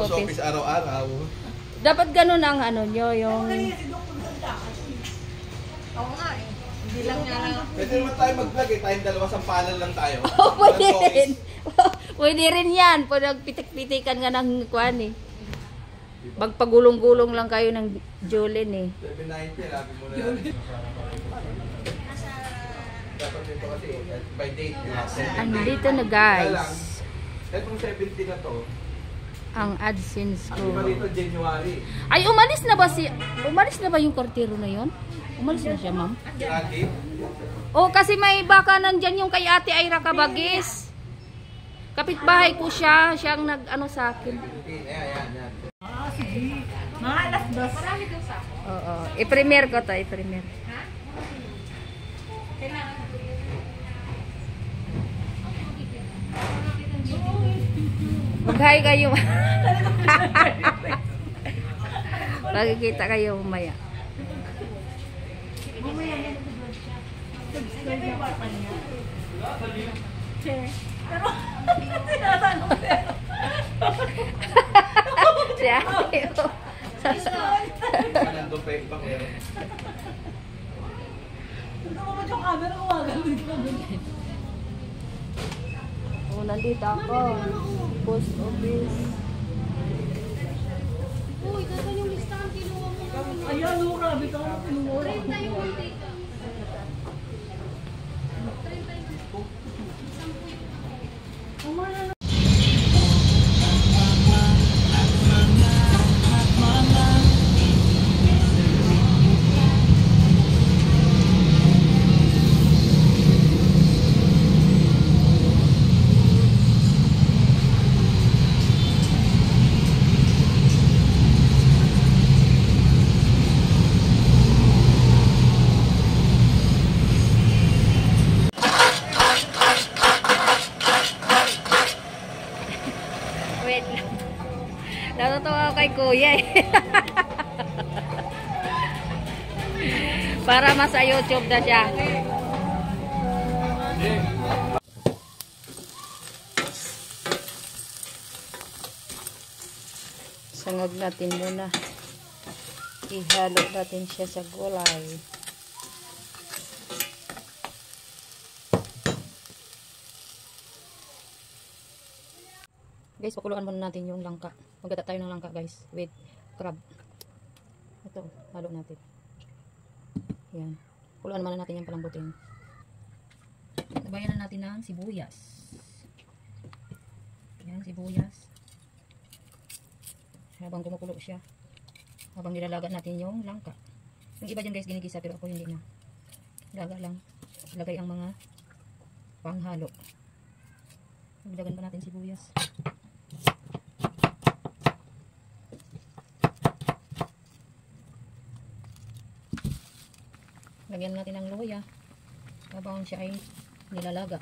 office araw-araw. Dapat ganun ang ano nyo, yung... Oo nga eh. Hindi lang nga lang. Pwede naman tayo mag-vlog eh. Tayong dalawa sampalan lang tayo. Oh, pwede rin. Pwede rin yan. Pwede pitik-pitikan nga ng kwan eh. Magpagulong-gulong lang kayo ng Jolene eh. 790, labi mo na yan. Dapat dito kasi, by date. Andito na Kaya lang, guys. etong 70 na to, Ang AdSense ang iba ko. dito January. Ay, umalis na ba yung kortero na yon? Umalis na siya, ma'am? Grabe. Oh, kasi may baka nandyan yung kay Ate Ira Kabagis. Kapitbahay ko siya. Siya ang nag-ano sa akin. Ayan. Sige. Mga alas 2. Marami daw sa ako. Oo. I-premiere ko to. I-premiere. Ha? Kailangan. Mag-hi kayo. Magkikita kayo mamaya. Mamaya yan. Subscribe yung pa niya. Pero, tinatanong pero. Si Ate. Nandun pa yung pangero. Ito mo yung camera ko magaling ka. Oh, nandito ako. Post office. Uy, dapat yung listahan kinuha mo. Ayan, no, grabe ka mo kinuha. 30 yung data. 30 yung Umana na. Wait lang. Natutuwa ako kay Kuya eh. Para masa YouTube na siya. Sangag natin muna. Ihalo natin siya sa gulay. Guys, pakuluan muna natin yung langka. Magata tayo ng langka guys with crab. Ito, halo natin. Yan. Pakuluan muna natin yung palambutin. Tabayan na natin ng sibuyas. Yan, sibuyas. Habang kumukulo siya. Habang nilalaga natin yung langka. Yung iba dyan guys ginigisa pero ako hindi na. Laga lang. Lagay ang mga panghalo. Ilagan pa natin sibuyas. Lagyan natin ng luya habang siya ay nilalaga.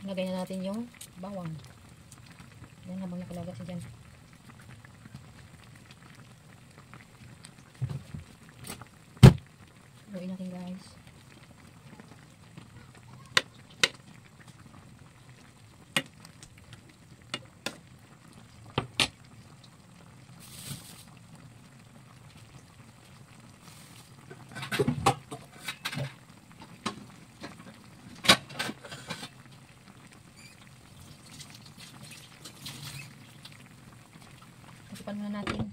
Lagyan na natin yung bawang. Yan habang nakalaga siya dyan. Haluin natin guys. Tapan muna natin.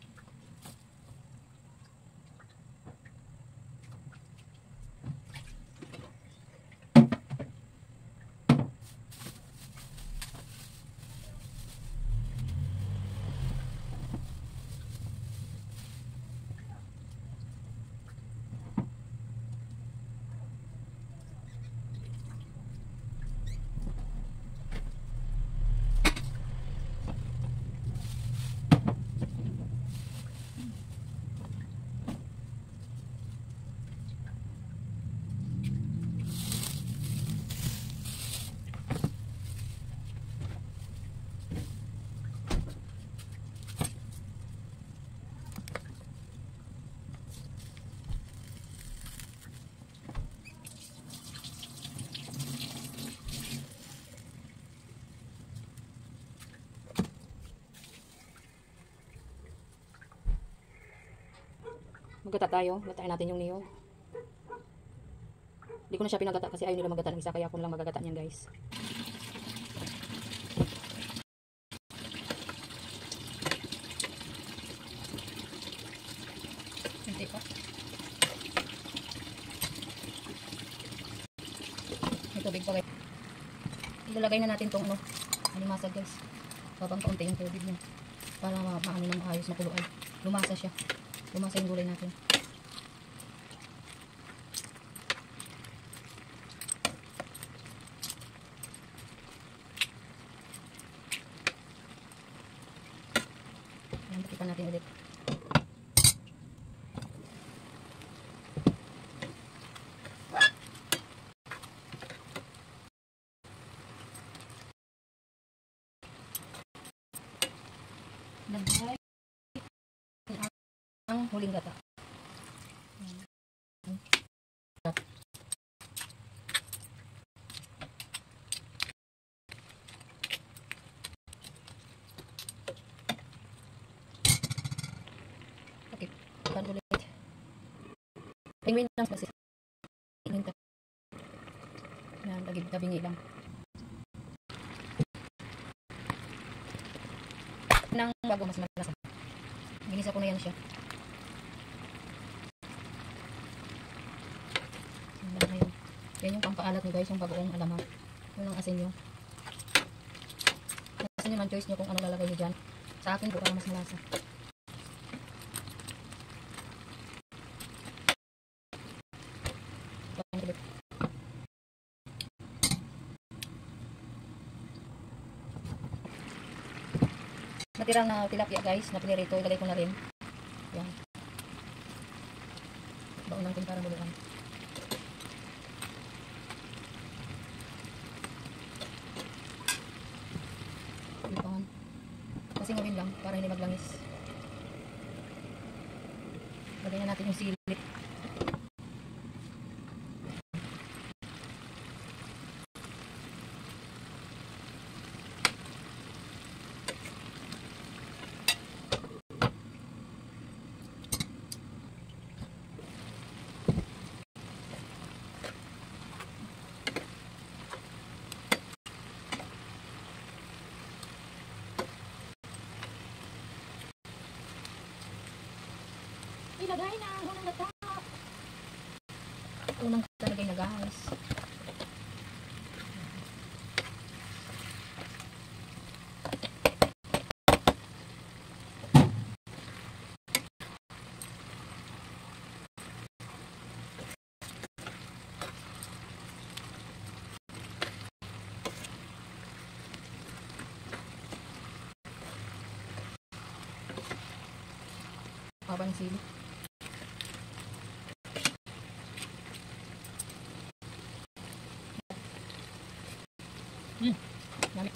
Magata tayo. Gataan natin yung niyog. Hindi ko na siya pinagata kasi ayaw nila magata ng isa. Kaya ako lang magagata niyan guys. Hindi pa. May tubig pa guys. Ilalagay na natin tong alimasag guys. Babang kaunti yung tubig niya. Para maano na maayos na kuluan. Lumasa siya. Lumasa yung gulay natin. Ayan, tikipan natin ulit. Lagay ang huling gata. Okay, pan ulit. Penguin lang kasi. Yan, tabingi lang. Nang bago mas malasa. Ginisa ko na yan siya. Yan yung pampaalat nyo guys, yung bagoong alamat. Yun ang asin nyo. Asin nyo man choice nyo kung ano lalagay nyo dyan. Sa akin po, para mas malasa. Natirang na tilapia guys, na pinirito, ilagay ko na rin. Yan. Baon natin para muluan. Ipahan. Kasi ngawin lang, para hindi maglangis. Lagay na natin yung sili. Ilagay na ang unang gata. Unang talagay na guys. Haba ng sili. Dami.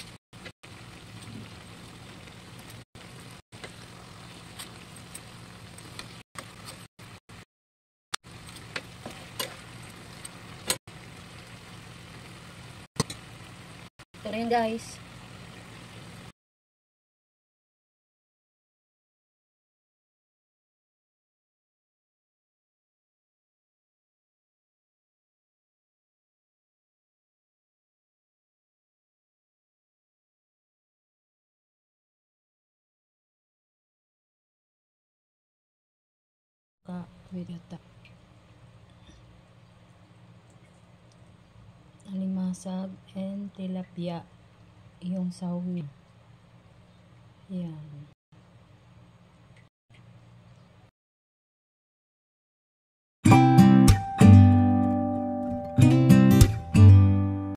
Ito na yun guys. With gata. Alimasag and tilapia yung sahog niya. Yan.